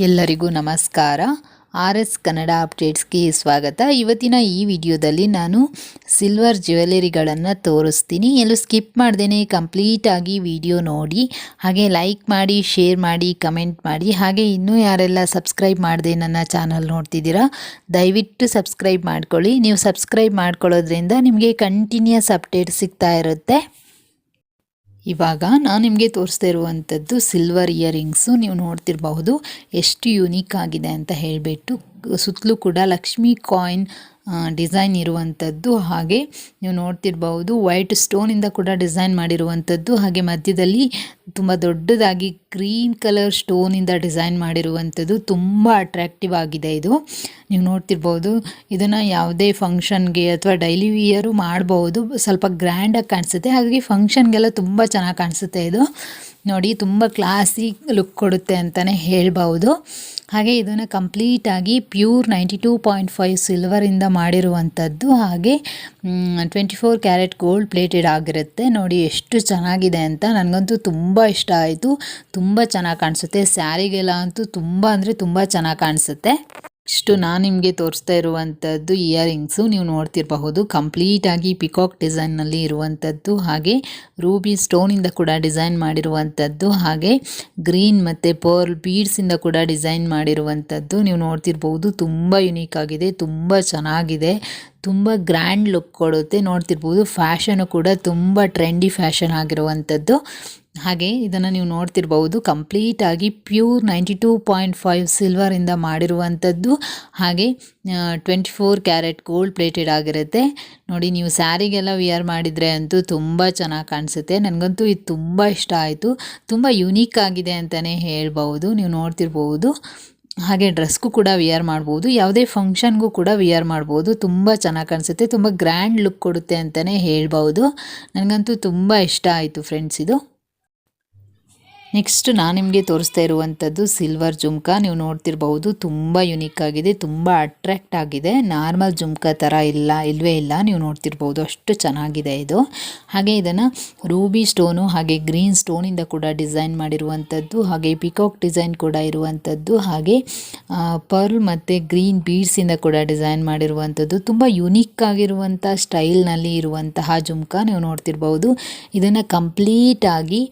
ಎಲ್ಲರಿಗೂ ನಮಸ್ಕಾರ. RS ಕನ್ನಡ ಅಪ್ಡೇಟ್ಸ್ಗೆ ಸ್ವಾಗತ. ಇವತ್ತಿನ ಈ ವಿಡಿಯೋದಲ್ಲಿ ನಾನು ಸಿಲ್ವರ್ ಜ್ಯುವೆಲರಿಗಳನ್ನು ತೋರಿಸ್ತೀನಿ. ಎಲ್ಲೂ ಸ್ಕಿಪ್ ಮಾಡ್ದೇನೆ ಕಂಪ್ಲೀಟಾಗಿ ವಿಡಿಯೋ ನೋಡಿ, ಹಾಗೆ ಲೈಕ್ ಮಾಡಿ, ಶೇರ್ ಮಾಡಿ, ಕಮೆಂಟ್ ಮಾಡಿ. ಹಾಗೆ ಇನ್ನೂ ಯಾರೆಲ್ಲ ಸಬ್ಸ್ಕ್ರೈಬ್ ಮಾಡದೆ ನನ್ನ ಚಾನಲ್ ನೋಡ್ತಿದ್ದೀರಾ, ದಯವಿಟ್ಟು ಸಬ್ಸ್ಕ್ರೈಬ್ ಮಾಡ್ಕೊಳ್ಳಿ. ನೀವು ಸಬ್ಸ್ಕ್ರೈಬ್ ಮಾಡ್ಕೊಳ್ಳೋದ್ರಿಂದ ನಿಮಗೆ ಕಂಟಿನ್ಯೂಸ್ ಅಪ್ಡೇಟ್ ಸಿಗ್ತಾ ಇರುತ್ತೆ. ಇವಾಗ ನಾನು ನಿಮಗೆ ತೋರಿಸ್ತಾ ಇರುವಂಥದ್ದು ಸಿಲ್ವರ್ ಇಯರಿಂಗ್ಸು. ನೀವು ನೋಡ್ತಿರಬಹುದು ಎಷ್ಟು ಯುನೀಕ್ ಆಗಿದೆ ಅಂತ ಹೇಳಿಬಿಟ್ಟು. ಸುತ್ತಲೂ ಕೂಡ ಲಕ್ಷ್ಮಿ ಕಾಯಿನ್ ಡಿಸೈನ್ ಇರುವಂಥದ್ದು. ಹಾಗೆ ನೀವು ನೋಡ್ತಿರ್ಬಹುದು ವೈಟ್ ಸ್ಟೋನಿಂದ ಕೂಡ ಡಿಸೈನ್ ಮಾಡಿರುವಂಥದ್ದು. ಹಾಗೆ ಮಧ್ಯದಲ್ಲಿ ತುಂಬ ದೊಡ್ಡದಾಗಿ ಗ್ರೀನ್ ಕಲರ್ ಸ್ಟೋನಿಂದ ಡಿಸೈನ್ ಮಾಡಿರುವಂಥದ್ದು. ತುಂಬ ಅಟ್ರಾಕ್ಟಿವ್ ಆಗಿದೆ ಇದು. ನೀವು ನೋಡ್ತಿರ್ಬೋದು, ಇದನ್ನು ಯಾವುದೇ ಫಂಕ್ಷನ್ಗೆ ಅಥವಾ ಡೈಲಿ ವಿಯರು ಮಾಡ್ಬೋದು. ಸ್ವಲ್ಪ ಗ್ರ್ಯಾಂಡಾಗಿ ಕಾಣಿಸುತ್ತೆ, ಹಾಗಾಗಿ ಫಂಕ್ಷನ್ಗೆಲ್ಲ ತುಂಬ ಚೆನ್ನಾಗಿ ಕಾಣಿಸುತ್ತೆ ಇದು. ನೋಡಿ, ತುಂಬ ಕ್ಲಾಸಿ ಲುಕ್ ಕೊಡುತ್ತೆ ಅಂತಲೇ ಹೇಳ್ಬೋದು. ಹಾಗೆ ಇದನ್ನು ಕಂಪ್ಲೀಟಾಗಿ ಪ್ಯೂರ್ 92.5 ಸಿಲ್ವರಿಂದ ಮಾಡಿರುವಂಥದ್ದು. ಹಾಗೆ 24 ಕ್ಯಾರೆಟ್ ಗೋಲ್ಡ್ ಪ್ಲೇಟೆಡ್ ಆಗಿರುತ್ತೆ. ನೋಡಿ ಎಷ್ಟು ಚೆನ್ನಾಗಿದೆ ಅಂತ. ನನಗಂತೂ ತುಂಬ ಇಷ್ಟ ಆಯಿತು. ತುಂಬ ಚೆನ್ನಾಗಿ ಕಾಣಿಸುತ್ತೆ. ಸ್ಯಾರಿಗೆಲ್ಲ ಅಂತೂ ತುಂಬ ಅಂದರೆ ತುಂಬ ಚೆನ್ನಾಗಿ ಕಾಣಿಸುತ್ತೆ. ನೆಕ್ಸ್ಟು ನಾನು ನಿಮಗೆ ತೋರಿಸ್ತಾ ಇರುವಂಥದ್ದು ಇಯರಿಂಗ್ಸು. ನೀವು ನೋಡ್ತಿರಬಹುದು ಕಂಪ್ಲೀಟಾಗಿ ಪಿಕಾಕ್ ಡಿಸೈನ್ನಲ್ಲಿ ಇರುವಂಥದ್ದು. ಹಾಗೆ ರೂಬಿ ಸ್ಟೋನಿಂದ ಕೂಡ ಡಿಸೈನ್ ಮಾಡಿರುವಂಥದ್ದು. ಹಾಗೆ ಗ್ರೀನ್ ಮತ್ತು ಪರ್ಲ್ ಬೀಡ್ಸಿಂದ ಕೂಡ ಡಿಸೈನ್ ಮಾಡಿರುವಂಥದ್ದು. ನೀವು ನೋಡ್ತಿರ್ಬೋದು, ತುಂಬ ಯುನೀಕ್ ಆಗಿದೆ, ತುಂಬ ಚೆನ್ನಾಗಿದೆ, ತುಂಬ ಗ್ರ್ಯಾಂಡ್ ಲುಕ್ ಕೊಡುತ್ತೆ. ನೋಡ್ತಿರ್ಬೋದು, ಫ್ಯಾಷನು ಕೂಡ ತುಂಬ ಟ್ರೆಂಡಿ ಫ್ಯಾಷನ್ ಆಗಿರುವಂಥದ್ದು. ಹಾಗೆ ಇದನ್ನು ನೀವು ನೋಡ್ತಿರ್ಬೋದು, ಕಂಪ್ಲೀಟಾಗಿ ಪ್ಯೂರ್ 92.5 ಸಿಲ್ವರಿಂದ ಮಾಡಿರುವಂಥದ್ದು. ಹಾಗೆ 24 ಕ್ಯಾರೆಟ್ ಗೋಲ್ಡ್ ಪ್ಲೇಟೆಡ್ ಆಗಿರುತ್ತೆ. ನೋಡಿ, ನೀವು ಸ್ಯಾರಿಗೆಲ್ಲ ವಿಯರ್ ಮಾಡಿದರೆ ಅಂತೂ ತುಂಬ ಚೆನ್ನಾಗಿ ಕಾಣಿಸುತ್ತೆ. ನನಗಂತೂ ಇದು ತುಂಬ ಇಷ್ಟ ಆಯಿತು. ತುಂಬ ಯುನೀಕ್ ಆಗಿದೆ ಅಂತಲೇ ಹೇಳ್ಬೋದು. ನೀವು ನೋಡ್ತಿರ್ಬೋದು, ಹಾಗೆ ಡ್ರೆಸ್ಗೂ ಕೂಡ ವಿಯರ್ ಮಾಡ್ಬೋದು, ಯಾವುದೇ ಫಂಕ್ಷನ್ಗೂ ಕೂಡ ವಿಯರ್ ಮಾಡ್ಬೋದು. ತುಂಬ ಚೆನ್ನಾಗಿ ಕಾಣಿಸುತ್ತೆ, ತುಂಬ ಗ್ರ್ಯಾಂಡ್ ಲುಕ್ ಕೊಡುತ್ತೆ ಅಂತಲೇ ಹೇಳ್ಬೋದು. ನನಗಂತೂ ತುಂಬ ಇಷ್ಟ ಆಯಿತು ಫ್ರೆಂಡ್ಸ್ ಇದು. ನೆಕ್ಸ್ಟ್ ನಾನು ನಿಮಗೆ ತೋರಿಸ್ತಾ ಇರುವಂಥದ್ದು ಸಿಲ್ವರ್ ಜುಮ್ಕಾ. ನೀವು ನೋಡ್ತಿರ್ಬಹುದು, ತುಂಬ ಯುನೀಕ್ ಆಗಿದೆ, ತುಂಬ ಅಟ್ರಾಕ್ಟ್ ಆಗಿದೆ. ನಾರ್ಮಲ್ ಜುಮ್ಕಾ ಥರ ಇಲ್ಲವೇ ಇಲ್ಲ. ನೀವು ನೋಡ್ತಿರ್ಬೋದು, ಅಷ್ಟು ಚೆನ್ನಾಗಿದೆ ಇದು. ಹಾಗೆ ಇದನ್ನು ರೂಬಿ ಸ್ಟೋನು ಹಾಗೆ ಗ್ರೀನ್ ಸ್ಟೋನಿಂದ ಕೂಡ ಡಿಸೈನ್ ಮಾಡಿರುವಂಥದ್ದು. ಹಾಗೆ ಪಿಕಾಕ್ ಡಿಸೈನ್ ಕೂಡ ಇರುವಂಥದ್ದು. ಹಾಗೆ ಪರ್ಲ್ ಮತ್ತು ಗ್ರೀನ್ ಬೀಡ್ಸಿಂದ ಕೂಡ ಡಿಸೈನ್ ಮಾಡಿರುವಂಥದ್ದು. ತುಂಬ ಯುನೀಕ್ ಆಗಿರುವಂಥ ಸ್ಟೈಲ್ನಲ್ಲಿ ಇರುವಂತಹ ಜುಮ್ಕಾ. ನೀವು ನೋಡ್ತಿರ್ಬೋದು, ಇದನ್ನು ಕಂಪ್ಲೀಟಾಗಿ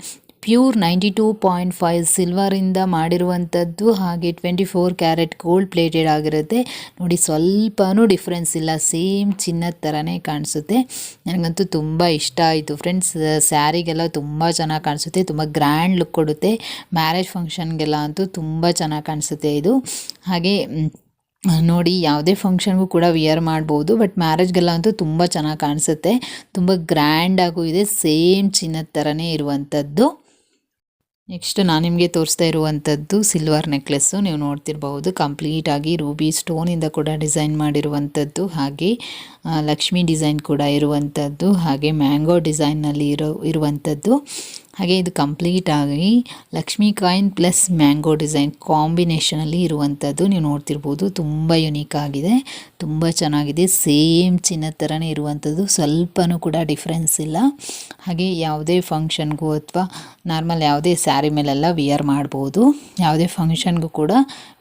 ಪ್ಯೂರ್ 92.5 ಸಿಲ್ವರಿಂದ ಮಾಡಿರುವಂಥದ್ದು. ಹಾಗೆ 24 ಕ್ಯಾರೆಟ್ ಗೋಲ್ಡ್ ಪ್ಲೇಟೆಡ್ ಆಗಿರುತ್ತೆ. ನೋಡಿ, ಸ್ವಲ್ಪನೂ ಡಿಫ್ರೆನ್ಸ್ ಇಲ್ಲ, ಸೇಮ್ ಚಿನ್ನದ ಥರನೇ ಕಾಣಿಸುತ್ತೆ. ನನಗಂತೂ ತುಂಬ ಇಷ್ಟ ಆಯಿತು ಫ್ರೆಂಡ್ಸ್. ಸ್ಯಾರಿಗೆಲ್ಲ ತುಂಬ ಚೆನ್ನಾಗಿ ಕಾಣಿಸುತ್ತೆ, ತುಂಬ ಗ್ರ್ಯಾಂಡ್ ಲುಕ್ ಕೊಡುತ್ತೆ. ಮ್ಯಾರೇಜ್ ಫಂಕ್ಷನ್ಗೆಲ್ಲ ಅಂತೂ ತುಂಬ ಚೆನ್ನಾಗಿ ಕಾಣಿಸುತ್ತೆ ಇದು. ಹಾಗೆ ನೋಡಿ, ಯಾವುದೇ ಫಂಕ್ಷನ್ಗೂ ಕೂಡ ವಿಯರ್ ಮಾಡ್ಬೋದು, ಬಟ್ ಮ್ಯಾರೇಜ್ಗೆಲ್ಲ ಅಂತೂ ತುಂಬ ಚೆನ್ನಾಗಿ ಕಾಣಿಸುತ್ತೆ. ತುಂಬ ಗ್ರ್ಯಾಂಡಾಗೂ ಇದೆ, ಸೇಮ್ ಚಿನ್ನದ ಥರನೇ ಇರುವಂಥದ್ದು. ನೆಕ್ಸ್ಟ್ ನಾನು ನಿಮಗೆ ತೋರಿಸ್ತಾ ಇರುವಂಥದ್ದು ಸಿಲ್ವರ್ ನೆಕ್ಲೆಸ್ಸು. ನೀವು ನೋಡ್ತಿರ್ಬಹುದು, ಕಂಪ್ಲೀಟಾಗಿ ರೂಬಿ ಸ್ಟೋನಿಂದ ಕೂಡ ಡಿಸೈನ್ ಮಾಡಿರುವಂಥದ್ದು. ಹಾಗೆ ಲಕ್ಷ್ಮಿ ಡಿಸೈನ್ ಕೂಡ ಇರುವಂಥದ್ದು. ಹಾಗೆ ಮ್ಯಾಂಗೋ ಡಿಸೈನ್ನಲ್ಲಿ ಇರುವಂಥದ್ದು. ಹಾಗೆ ಇದು ಕಂಪ್ಲೀಟಾಗಿ Lakshmi coin plus mango design ಕಾಂಬಿನೇಷನಲ್ಲಿ ಇರುವಂಥದ್ದು. ನೀವು ನೋಡ್ತಿರ್ಬೋದು, ತುಂಬ ಯುನೀಕ್ ಆಗಿದೆ, ತುಂಬ ಚೆನ್ನಾಗಿದೆ. ಸೇಮ್ ಚಿನ್ನದ ಥರನೇ ಇರುವಂಥದ್ದು, ಸ್ವಲ್ಪನೂ ಕೂಡ ಡಿಫ್ರೆನ್ಸ್ ಇಲ್ಲ. ಹಾಗೆ ಯಾವುದೇ ಫಂಕ್ಷನ್ಗೂ ಅಥವಾ ನಾರ್ಮಲ್ ಯಾವುದೇ ಸ್ಯಾರಿ ಮೇಲೆಲ್ಲ ವಿಯರ್ ಮಾಡ್ಬೋದು, ಯಾವುದೇ ಫಂಕ್ಷನ್ಗೂ ಕೂಡ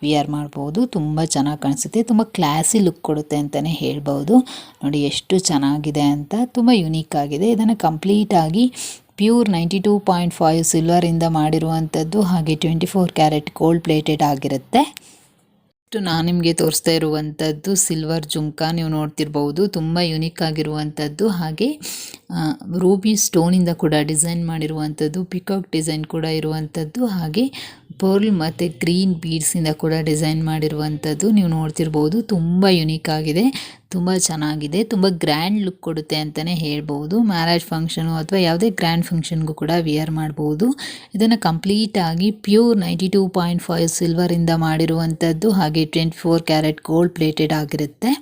ವಿಯರ್ ಮಾಡ್ಬೋದು. ತುಂಬ ಚೆನ್ನಾಗಿ ಕಾಣಿಸುತ್ತೆ, ತುಂಬ ಕ್ಲಾಸಿ ಲುಕ್ ಕೊಡುತ್ತೆ ಅಂತಲೇ ಹೇಳ್ಬೋದು. ನೋಡಿ ಎಷ್ಟು ಚೆನ್ನಾಗಿದೆ ಅಂತ, ತುಂಬ ಯುನೀಕ್ ಆಗಿದೆ. ಇದನ್ನು ಕಂಪ್ಲೀಟಾಗಿ ಪ್ಯೂರ್ 92.5 ಸಿಲ್ವರಿಂದ ಮಾಡಿರುವಂಥದ್ದು. ಹಾಗೆ 24 ಕ್ಯಾರೆಟ್ ಗೋಲ್ಡ್ ಪ್ಲೇಟೆಡ್ ಆಗಿರುತ್ತೆ. ನಾನು ನಿಮಗೆ ತೋರಿಸ್ತಾ ಇರುವಂಥದ್ದು ಸಿಲ್ವರ್ ಜುಮ್ಕಾ. ನೀವು ನೋಡ್ತಿರ್ಬೋದು, ತುಂಬ ಯುನೀಕ್ ಆಗಿರುವಂಥದ್ದು. ಹಾಗೆ ರೂಬಿ ಸ್ಟೋನಿಂದ ಕೂಡ ಡಿಸೈನ್ ಮಾಡಿರುವಂಥದ್ದು, ಪಿಕಾಕ್ ಡಿಸೈನ್ ಕೂಡ ಇರುವಂಥದ್ದು. ಹಾಗೆ ಪರ್ಲ್ ಮತ್ತು ಗ್ರೀನ್ ಬೀಡ್ಸಿಂದ ಕೂಡ ಡಿಸೈನ್ ಮಾಡಿರುವಂಥದ್ದು. ನೀವು ನೋಡ್ತಿರ್ಬೋದು, ತುಂಬ ಯುನೀಕ್ ಆಗಿದೆ, ತುಂಬ ಚೆನ್ನಾಗಿದೆ, ತುಂಬ ಗ್ರ್ಯಾಂಡ್ ಲುಕ್ ಕೊಡುತ್ತೆ ಅಂತಲೇ ಹೇಳ್ಬೋದು. ಮ್ಯಾರೇಜ್ ಫಂಕ್ಷನು ಅಥವಾ ಯಾವುದೇ ಗ್ರ್ಯಾಂಡ್ ಫಂಕ್ಷನ್ಗೂ ಕೂಡ ವಿಯರ್ ಮಾಡ್ಬೋದು. ಇದನ್ನು ಕಂಪ್ಲೀಟಾಗಿ ಪ್ಯೂರ್ 92.5 ಸಿಲ್ವರಿಂದ ಮಾಡಿರುವಂಥದ್ದು. ಹಾಗೆ 24 ಕ್ಯಾರೆಟ್ ಗೋಲ್ಡ್ ಪ್ಲೇಟೆಡ್ ಆಗಿರುತ್ತೆ.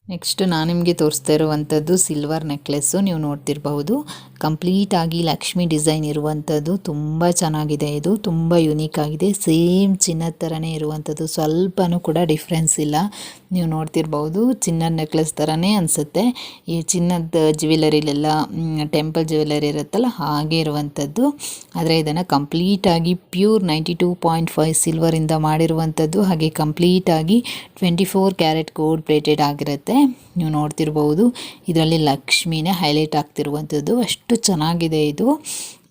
ನೆಕ್ಸ್ಟ್ ನಾನು ನಿಮಗೆ ತೋರಿಸ್ತಾ ಇರುವಂಥದ್ದು ಸಿಲ್ವರ್ ನೆಕ್ಲೆಸ್ಸು. ನೀವು ನೋಡ್ತಿರಬಹುದು, ಕಂಪ್ಲೀಟಾಗಿ ಲಕ್ಷ್ಮಿ ಡಿಸೈನ್ ಇರುವಂಥದ್ದು. ತುಂಬ ಚೆನ್ನಾಗಿದೆ ಇದು, ತುಂಬ ಯುನೀಕ್ ಆಗಿದೆ. ಸೇಮ್ ಚಿನ್ನದ ಥರನೇ ಇರುವಂಥದ್ದು, ಸ್ವಲ್ಪನೂ ಕೂಡ ಡಿಫ್ರೆನ್ಸ್ ಇಲ್ಲ. ನೀವು ನೋಡ್ತಿರ್ಬೋದು ಚಿನ್ನದ ನೆಕ್ಲೆಸ್ ಥರನೇ ಅನಿಸುತ್ತೆ. ಈ ಚಿನ್ನದ ಜ್ಯುವೆಲರಿಲೆಲ್ಲ ಟೆಂಪಲ್ ಜ್ಯುವೆಲರಿ ಇರುತ್ತಲ್ಲ ಹಾಗೆ ಇರುವಂಥದ್ದು. ಆದರೆ ಇದನ್ನು ಕಂಪ್ಲೀಟಾಗಿ ಪ್ಯೂರ್ 92.5 ಸಿಲ್ವರಿಂದ ಮಾಡಿರುವಂಥದ್ದು. ಹಾಗೆ ಕಂಪ್ಲೀಟಾಗಿ 24 ಕ್ಯಾರೆಟ್ ಗೋಲ್ಡ್ ಪ್ಲೇಟೆಡ್ ಆಗಿರುತ್ತೆ. ನೀವು ನೋಡ್ತಿರ್ಬೋದು ಇದರಲ್ಲಿ ಲಕ್ಷ್ಮಿನೇ ಹೈಲೈಟ್ ಆಗ್ತಿರುವಂಥದ್ದು. ಅಷ್ಟು ಚೆನ್ನಾಗಿದೆ ಇದು.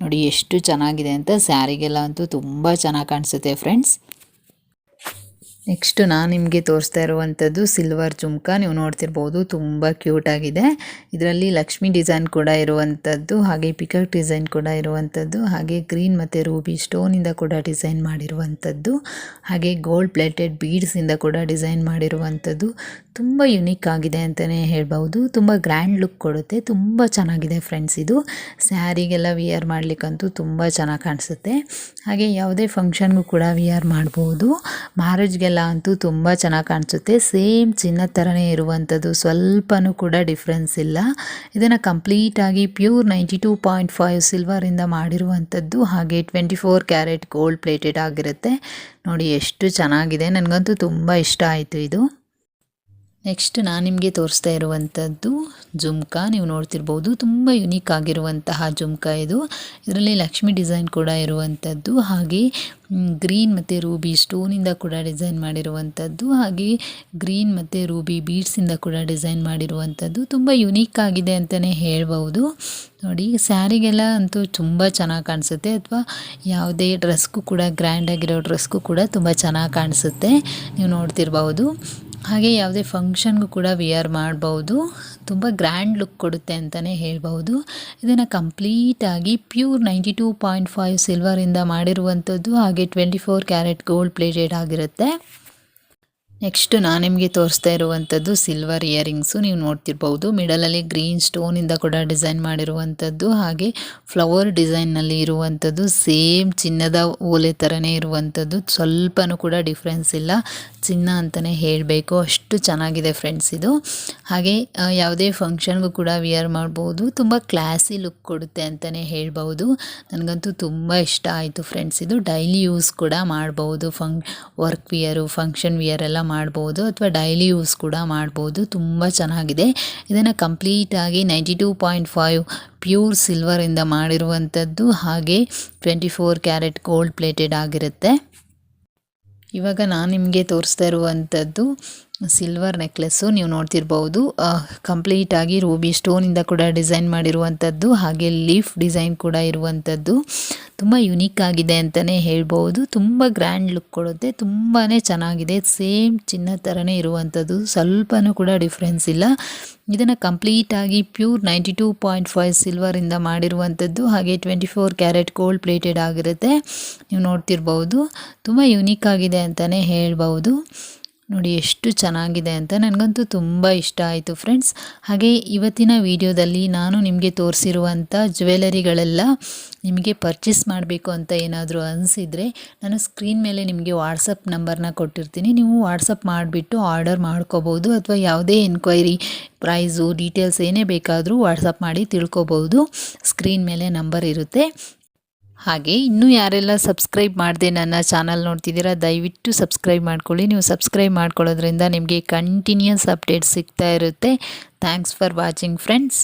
ನೋಡಿ ಎಷ್ಟು ಚೆನ್ನಾಗಿದೆ ಅಂತ. ಸ್ಯಾರಿಗೆಲ್ಲ ಅಂತೂ ತುಂಬ ಚೆನ್ನಾಗಿ ಕಾಣಿಸುತ್ತೆ ಫ್ರೆಂಡ್ಸ್. ನೆಕ್ಸ್ಟ್ ನಾನು ನಿಮಗೆ ತೋರಿಸ್ತಾ ಇರುವಂಥದ್ದು ಸಿಲ್ವರ್ ಜುಮ್ಕಾ. ನೀವು ನೋಡ್ತಿರ್ಬೋದು ತುಂಬ ಕ್ಯೂಟಾಗಿದೆ. ಇದರಲ್ಲಿ ಲಕ್ಷ್ಮಿ ಡಿಸೈನ್ ಕೂಡ ಇರುವಂಥದ್ದು, ಹಾಗೆ ಪಿಕಾಕ್ ಡಿಸೈನ್ ಕೂಡ ಇರುವಂಥದ್ದು, ಹಾಗೆ ಗ್ರೀನ್ ಮತ್ತು ರೂಬಿ ಸ್ಟೋನಿಂದ ಕೂಡ ಡಿಸೈನ್ ಮಾಡಿರುವಂಥದ್ದು, ಹಾಗೆ ಗೋಲ್ಡ್ ಪ್ಲೇಟೆಡ್ ಬೀಡ್ಸಿಂದ ಕೂಡ ಡಿಸೈನ್ ಮಾಡಿರುವಂಥದ್ದು. ತುಂಬ ಯುನೀಕ್ ಆಗಿದೆ ಅಂತಲೇ ಹೇಳ್ಬೋದು. ತುಂಬ ಗ್ರ್ಯಾಂಡ್ ಲುಕ್ ಕೊಡುತ್ತೆ. ತುಂಬ ಚೆನ್ನಾಗಿದೆ ಫ್ರೆಂಡ್ಸ್. ಇದು ಸ್ಯಾರಿಗೆಲ್ಲ ವಿಯರ್ ಮಾಡಲಿಕ್ಕಂತೂ ತುಂಬ ಚೆನ್ನಾಗಿ ಕಾಣಿಸುತ್ತೆ. ಹಾಗೆ ಯಾವುದೇ ಫಂಕ್ಷನ್ಗೂ ಕೂಡ ವಿಯರ್ ಮಾಡ್ಬೋದು. ಮ್ಯಾರೇಜ್ಗೆಲ್ಲ ಅಂತೂ ತುಂಬ ಚೆನ್ನಾಗಿ ಕಾಣಿಸುತ್ತೆ. ಸೇಮ್ ಚಿನ್ನದ ಥರನೇ ಇರುವಂಥದ್ದು, ಸ್ವಲ್ಪನೂ ಕೂಡ ಡಿಫ್ರೆನ್ಸ್ ಇಲ್ಲ. ಇದನ್ನು ಕಂಪ್ಲೀಟಾಗಿ ಪ್ಯೂರ್ 92.5 ಸಿಲ್ವರಿಂದ ಮಾಡಿರುವಂಥದ್ದು, ಹಾಗೆ 24 ಕ್ಯಾರೆಟ್ ಗೋಲ್ಡ್ ಪ್ಲೇಟೆಡ್ ಆಗಿರುತ್ತೆ. ನೋಡಿ ಎಷ್ಟು ಚೆನ್ನಾಗಿದೆ. ನನಗಂತೂ ತುಂಬ ಇಷ್ಟ ಆಯಿತು ಇದು. ನೆಕ್ಸ್ಟ್ ನಾನು ನಿಮಗೆ ತೋರಿಸ್ತಾ ಇರುವಂಥದ್ದು ಜುಮ್ಕಾ. ನೀವು ನೋಡ್ತಿರ್ಬೋದು ತುಂಬ ಯುನೀಕ್ ಆಗಿರುವಂತಹ ಜುಮ್ಕಾ ಇದು. ಇದರಲ್ಲಿ ಲಕ್ಷ್ಮಿ ಡಿಸೈನ್ ಕೂಡ ಇರುವಂಥದ್ದು, ಹಾಗೆ ಗ್ರೀನ್ ಮತ್ತು ರೂಬಿ ಸ್ಟೋನಿಂದ ಕೂಡ ಡಿಸೈನ್ ಮಾಡಿರುವಂಥದ್ದು, ಹಾಗೆ ಗ್ರೀನ್ ಮತ್ತು ರೂಬಿ ಬೀಡ್ಸಿಂದ ಕೂಡ ಡಿಸೈನ್ ಮಾಡಿರುವಂಥದ್ದು. ತುಂಬ ಯುನೀಕ್ ಆಗಿದೆ ಅಂತಲೇ ಹೇಳ್ಬೋದು. ನೋಡಿ ಸ್ಯಾರಿಗೆಲ್ಲ ಅಂತೂ ತುಂಬ ಚೆನ್ನಾಗಿ ಕಾಣಿಸುತ್ತೆ, ಅಥವಾ ಯಾವುದೇ ಡ್ರೆಸ್ಗೂ ಕೂಡ ಗ್ರ್ಯಾಂಡಾಗಿರೋ ಡ್ರೆಸ್ಗೂ ಕೂಡ ತುಂಬ ಚೆನ್ನಾಗಿ ಕಾಣಿಸುತ್ತೆ. ನೀವು ನೋಡ್ತಿರ್ಬೋದು. ಹಾಗೆ ಯಾವುದೇ ಫಂಕ್ಷನ್ಗೂ ಕೂಡ ವಿಯರ್ ಮಾಡ್ಬೋದು. ತುಂಬ ಗ್ರ್ಯಾಂಡ್ ಲುಕ್ ಕೊಡುತ್ತೆ ಅಂತಲೇ ಹೇಳ್ಬೋದು. ಇದನ್ನು ಕಂಪ್ಲೀಟಾಗಿ ಪ್ಯೂರ್ 92.5 ಸಿಲ್ವರಿಂದ ಮಾಡಿರುವಂಥದ್ದು, ಹಾಗೆ 24 ಕ್ಯಾರೆಟ್ ಗೋಲ್ಡ್ ಪ್ಲೇಟೆಡ್ ಆಗಿರುತ್ತೆ. ನೆಕ್ಸ್ಟ್ ನಾನು ನಿಮಗೆ ತೋರಿಸ್ತಾ ಇರುವಂಥದ್ದು ಸಿಲ್ವರ್ ಇಯರಿಂಗ್ಸು. ನೀವು ನೋಡ್ತಿರ್ಬೋದು ಮಿಡಲಲ್ಲಿ ಗ್ರೀನ್ ಸ್ಟೋನಿಂದ ಕೂಡ ಡಿಸೈನ್ ಮಾಡಿರುವಂಥದ್ದು, ಹಾಗೆ ಫ್ಲವರ್ ಡಿಸೈನ್ನಲ್ಲಿ ಇರುವಂಥದ್ದು. ಸೇಮ್ ಚಿನ್ನದ ಓಲೆ ಥರನೇ ಇರುವಂಥದ್ದು, ಸ್ವಲ್ಪನೂ ಕೂಡ ಡಿಫ್ರೆನ್ಸ್ ಇಲ್ಲ. ಚಿನ್ನ ಅಂತಲೇ ಹೇಳಬೇಕು, ಅಷ್ಟು ಚೆನ್ನಾಗಿದೆ ಫ್ರೆಂಡ್ಸ್ ಇದು. ಹಾಗೆ ಯಾವುದೇ ಫಂಕ್ಷನ್ಗೂ ಕೂಡ ವಿಯರ್ ಮಾಡ್ಬೋದು. ತುಂಬ ಕ್ಲಾಸಿ ಲುಕ್ ಕೊಡುತ್ತೆ ಅಂತಲೇ ಹೇಳ್ಬೋದು. ನನಗಂತೂ ತುಂಬ ಇಷ್ಟ ಆಯಿತು ಫ್ರೆಂಡ್ಸ್ ಇದು. ಡೈಲಿ ಯೂಸ್ ಕೂಡ ಮಾಡ್ಬೋದು. ವರ್ಕ್ ವಿಯರು, ಫಂಕ್ಷನ್ ವಿಯರ್ ಎಲ್ಲ ಮಾಡ್ಬೋದು, ಅಥವಾ ಡೈಲಿ ಯೂಸ್ ಕೂಡ ಮಾಡ್ಬೋದು. ತುಂಬ ಚೆನ್ನಾಗಿದೆ. ಇದನ್ನು ಕಂಪ್ಲೀಟಾಗಿ 92.5 ಪ್ಯೂರ್ ಸಿಲ್ವರಿಂದ ಮಾಡಿರುವಂಥದ್ದು, ಹಾಗೆ 24 ಕ್ಯಾರೆಟ್ ಗೋಲ್ಡ್ ಪ್ಲೇಟೆಡ್ ಆಗಿರುತ್ತೆ. ಇವಾಗ ನಾನು ನಿಮಗೆ ತೋರಿಸ್ತಾ ಇರುವಂಥದ್ದು ಸಿಲ್ವರ್ ನೆಕ್ಲೆಸ್ಸು. ನೀವು ನೋಡ್ತಿರ್ಬೋದು ಕಂಪ್ಲೀಟಾಗಿ ರೂಬಿ ಸ್ಟೋನಿಂದ ಕೂಡ ಡಿಸೈನ್ ಮಾಡಿರುವಂಥದ್ದು, ಹಾಗೆ ಲೀಫ್ ಡಿಸೈನ್ ಕೂಡ ಇರುವಂಥದ್ದು. ತುಂಬ ಯುನೀಕ್ ಆಗಿದೆ ಅಂತಲೇ ಹೇಳ್ಬೋದು. ತುಂಬ ಗ್ರ್ಯಾಂಡ್ ಲುಕ್ ಕೊಡುತ್ತೆ. ತುಂಬಾ ಚೆನ್ನಾಗಿದೆ. ಸೇಮ್ ಚಿನ್ನ ಥರನೇ ಇರುವಂಥದ್ದು, ಸ್ವಲ್ಪನೂ ಕೂಡ ಡಿಫ್ರೆನ್ಸ್ ಇಲ್ಲ. ಇದನ್ನು ಕಂಪ್ಲೀಟಾಗಿ ಪ್ಯೂರ್ 92.5 ಸಿಲ್ವರಿಂದ ಮಾಡಿರುವಂಥದ್ದು, ಹಾಗೆ 24 ಕ್ಯಾರೆಟ್ ಗೋಲ್ಡ್ ಪ್ಲೇಟೆಡ್ ಆಗಿರುತ್ತೆ. ನೀವು ನೋಡ್ತಿರ್ಬೋದು ತುಂಬ ಯುನೀಕ್ ಆಗಿದೆ ಅಂತಲೇ ಹೇಳ್ಬೋದು. ನೋಡಿ ಎಷ್ಟು ಚೆನ್ನಾಗಿದೆ ಅಂತ. ನನಗಂತೂ ತುಂಬ ಇಷ್ಟ ಆಯಿತು ಫ್ರೆಂಡ್ಸ್. ಹಾಗೆ ಇವತ್ತಿನ ವಿಡಿಯೋದಲ್ಲಿ ನಾನು ನಿಮಗೆ ತೋರಿಸಿರುವಂಥ ಜ್ಯುವೆಲರಿಗಳೆಲ್ಲ ನಿಮಗೆ ಪರ್ಚೇಸ್ ಮಾಡಬೇಕು ಅಂತ ಏನಾದರೂ ಅನಿಸಿದರೆ ನಾನು ಸ್ಕ್ರೀನ್ ಮೇಲೆ ನಿಮಗೆ ವಾಟ್ಸಪ್ ನಂಬರ್ನ ಕೊಟ್ಟಿರ್ತೀನಿ. ನೀವು ವಾಟ್ಸಪ್ ಮಾಡಿಬಿಟ್ಟು ಆರ್ಡರ್ ಮಾಡ್ಕೋಬೋದು, ಅಥವಾ ಯಾವುದೇ ಎನ್ಕ್ವೈರಿ, ಪ್ರೈಸು, ಡೀಟೇಲ್ಸ್ ಏನೇ ಬೇಕಾದರೂ ವಾಟ್ಸಪ್ ಮಾಡಿ ತಿಳ್ಕೊಬೋದು. ಸ್ಕ್ರೀನ್ ಮೇಲೆ ನಂಬರ್ ಇರುತ್ತೆ. ಹಾಗೆ ಇನ್ನೂ ಯಾರೆಲ್ಲ ಸಬ್ಸ್ಕ್ರೈಬ್ ಮಾಡದೆ ನನ್ನ ಚಾನಲ್ ನೋಡ್ತಿದ್ದೀರಾ, ದಯವಿಟ್ಟು ಸಬ್ಸ್ಕ್ರೈಬ್ ಮಾಡ್ಕೊಳ್ಳಿ. ನೀವು ಸಬ್ಸ್ಕ್ರೈಬ್ ಮಾಡ್ಕೊಳ್ಳೋದ್ರಿಂದ ನಿಮಗೆ ಕಂಟಿನ್ಯೂಸ್ ಅಪ್ಡೇಟ್ಸ್ ಸಿಗ್ತಾ ಇರುತ್ತೆ. Thanks for watching friends.